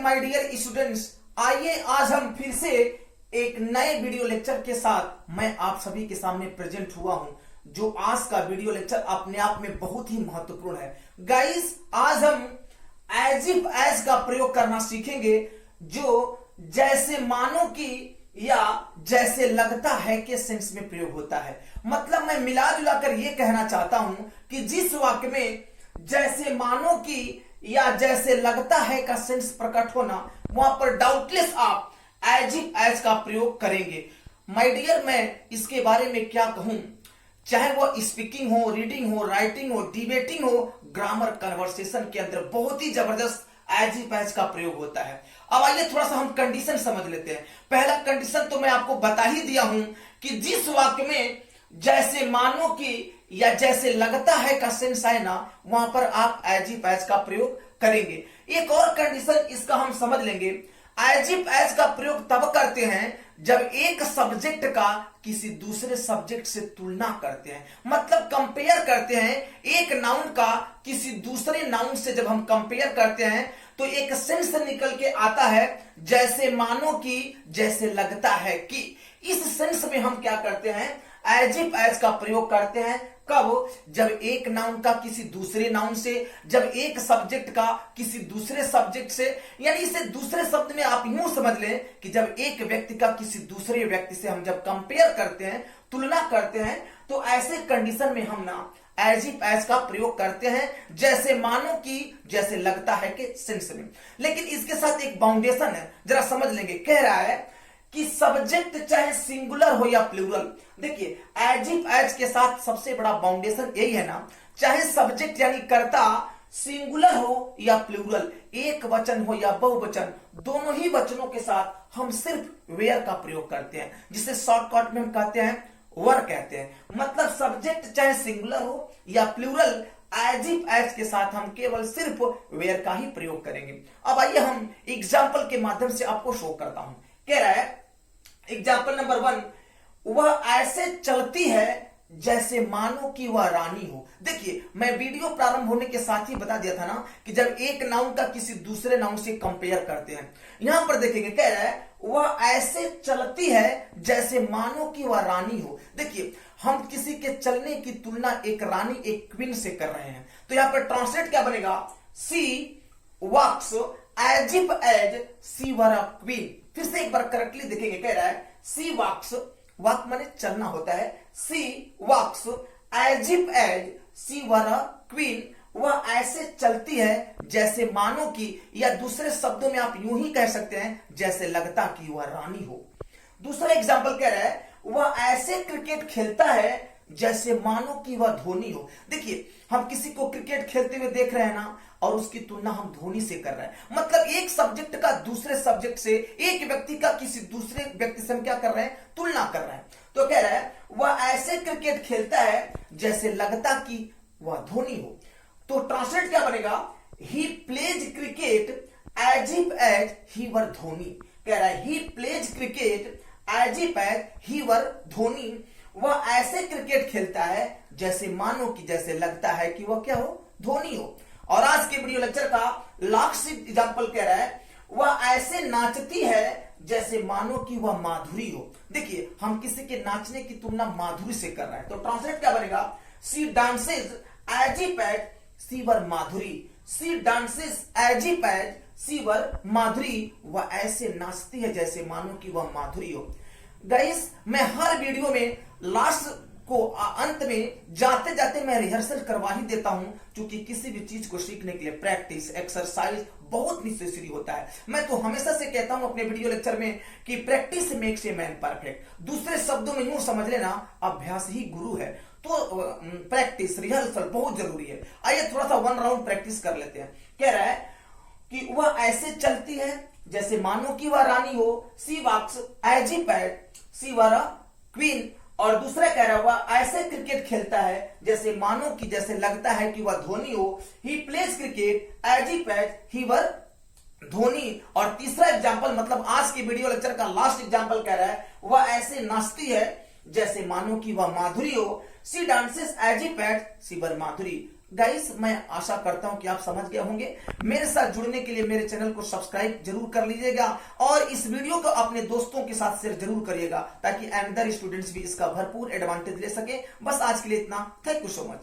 My dear students. आइए आज हम फिर से एक नए वीडियो लेक्चर के साथ मैं आप सभी के सामने प्रेजेंट हुआ हूं, जो आज का वीडियो लेक्चर अपने आप में बहुत ही महत्वपूर्ण है। गाइस, आज हम एज इफ एज का प्रयोग करना सीखेंगे, जो जैसे मानो कि या जैसे लगता है के सेंस में प्रयोग होता है। मतलब मैं मिला जुला कर यह कहना चाहता हूं कि जिस वाक्य में जैसे मानो कि या जैसे लगता है का सेंस प्रकट होना, वहां पर डाउटलेस आप एज इफ एज का प्रयोग करेंगे। माय डियर, मैं इसके बारे में क्या कहूं, चाहे वो स्पीकिंग हो, रीडिंग हो, राइटिंग हो, डिबेटिंग हो, ग्रामर कन्वर्सेशन के अंदर बहुत ही जबरदस्त एज इफ एज का प्रयोग होता है। अब आइए थोड़ा सा हम कंडीशन समझ लेते हैं। पहला कंडीशन तो मैं आपको बता ही दिया हूं कि जिस वाक्य में जैसे मानो कि या जैसे लगता है का सेंस आए ना, वहां पर आप एज इफ एज का प्रयोग करेंगे। एक और कंडीशन इसका हम समझ लेंगे। एज इफ एज का प्रयोग तब करते हैं जब एक सब्जेक्ट का किसी दूसरे सब्जेक्ट से तुलना करते हैं, मतलब कंपेयर करते हैं। एक नाउन का किसी दूसरे नाउन से जब हम कंपेयर करते हैं तो एक सेंस निकल के आता है, जैसे मानो कि जैसे लगता है कि। इस सेंस में हम क्या करते हैं, एज इफ एज का प्रयोग करते हैं। कब? जब एक नाउन का किसी दूसरे नाउन से, जब एक सब्जेक्ट का किसी दूसरे सब्जेक्ट से, यानी इसे दूसरे शब्द में आप यूं समझ लें कि जब एक व्यक्ति का किसी दूसरे व्यक्ति से हम जब कंपेयर करते हैं, तुलना करते हैं, तो ऐसे कंडीशन में हम ना एज इफ एज का प्रयोग करते हैं, जैसे मानो कि जैसे लगता है के सेंस में। लेकिन इसके साथ एक बाउंडेशन है, जरा समझ लेंगे। कह रहा है कि सब्जेक्ट चाहे सिंगुलर हो या प्लूरल। देखिए, एज इफ एज के साथ सबसे बड़ा बाउंडेशन यही है ना, चाहे सब्जेक्ट यानी कर्ता सिंगुलर हो या प्लूरल, एक वचन हो या बहुवचन, दोनों ही वचनों के साथ हम सिर्फ वेयर का प्रयोग करते हैं, जिसे शॉर्टकट में हम कहते हैं वर कहते हैं। मतलब सब्जेक्ट चाहे सिंगुलर हो या प्लूरल, एज इफ एज के साथ हम केवल सिर्फ वेयर का ही प्रयोग करेंगे। अब आइए हम एग्जाम्पल के माध्यम से आपको शो करता हूं। कह रहा है एग्जाम्पल नंबर 1, वह ऐसे चलती है जैसे मानो कि वह रानी हो। देखिए, मैं वीडियो प्रारंभ होने के साथ ही बता दिया था ना कि जब एक नाउन का किसी दूसरे नाउन से कंपेयर करते हैं, यहां पर देखेंगे कह रहा है वह ऐसे चलती है जैसे मानो कि वह रानी हो। देखिए, हम किसी के चलने की तुलना एक रानी, एक क्वीन से कर रहे हैं, तो यहां पर ट्रांसलेट क्या बनेगा, she walks as if as she were a queen. फिर से एक बार करेक्टली देखेंगे। कह रहा है सी वॉक्स, वॉक माने चलना होता है, she walks as if as she were a queen. वह ऐसे चलती है जैसे मानो कि, या दूसरे शब्दों में आप यूं ही कह सकते हैं जैसे लगता कि वह रानी हो। दूसरा एग्जाम्पल कह रहा है वह ऐसे क्रिकेट खेलता है जैसे मानो कि वह धोनी हो। देखिए, हम किसी को क्रिकेट खेलते हुए देख रहे हैं ना, और उसकी तुलना हम धोनी से कर रहे हैं। मतलब एक सब्जेक्ट का दूसरे सब्जेक्ट से, एक व्यक्ति का किसी दूसरे व्यक्ति से हम क्या कर रहे हैं, तुलना कर रहे हैं। तो कह रहा है वह ऐसे क्रिकेट खेलता है जैसे लगता कि वह धोनी हो। तो ट्रांसलेट क्या बनेगा, he plays cricket as if as he were Dhoni. कह रहा है he plays cricket as if as he were Dhoni. वह ऐसे क्रिकेट खेलता है जैसे मानो कि जैसे लगता है कि वह क्या हो, धोनी हो। और आज के वीडियो लेक्चर का लास्ट एग्जांपल कह रहा है वह ऐसे नाचती है जैसे मानो कि वह माधुरी हो। देखिए, हम किसी के नाचने की तुलना माधुरी से कर रहे हैं, तो ट्रांसलेट क्या बनेगा, she dances as if as she were Madhuri. She dances as if as she were Madhuri. वह ऐसे नाचती है जैसे मानो कि वह माधुरी हो। गाइस, मैं हर वीडियो में लास्ट को अंत में जाते जाते मैं रिहर्सल करवा ही देता हूं, क्योंकि किसी भी चीज को सीखने के लिए प्रैक्टिस, एक्सरसाइज बहुत नेसेसरी होता है। मैं तो हमेशा से कहता हूं अपने वीडियो लेक्चर में कि practice makes a man perfect. दूसरे शब्दों में यूं समझ लेना, अभ्यास ही गुरु है। तो प्रैक्टिस, रिहर्सल बहुत जरूरी है। आइए थोड़ा सा 1 राउंड प्रैक्टिस कर लेते हैं। कह रहा है कि वह ऐसे चलती है जैसे मानो कि वह रानी हो, she walks as if as she were a queen. और दूसरा कह रहा है वह ऐसे क्रिकेट खेलता है जैसे मानो कि जैसे लगता है कि वह धोनी हो, he plays cricket as if as he were Dhoni. और तीसरा एग्जांपल, मतलब आज की वीडियो लेक्चर का लास्ट एग्जांपल कह रहा है वह ऐसे नाचती है जैसे मानो कि वह माधुरी हो, she dances as if as she were Madhuri. Guys मैं आशा करता हूं कि आप समझ गए होंगे। मेरे साथ जुड़ने के लिए मेरे चैनल को सब्सक्राइब जरूर कर लीजिएगा और इस वीडियो को अपने दोस्तों के साथ शेयर जरूर करिएगा ताकि अनदर स्टूडेंट्स भी इसका भरपूर एडवांटेज ले सके। बस आज के लिए इतना। Thank you so much.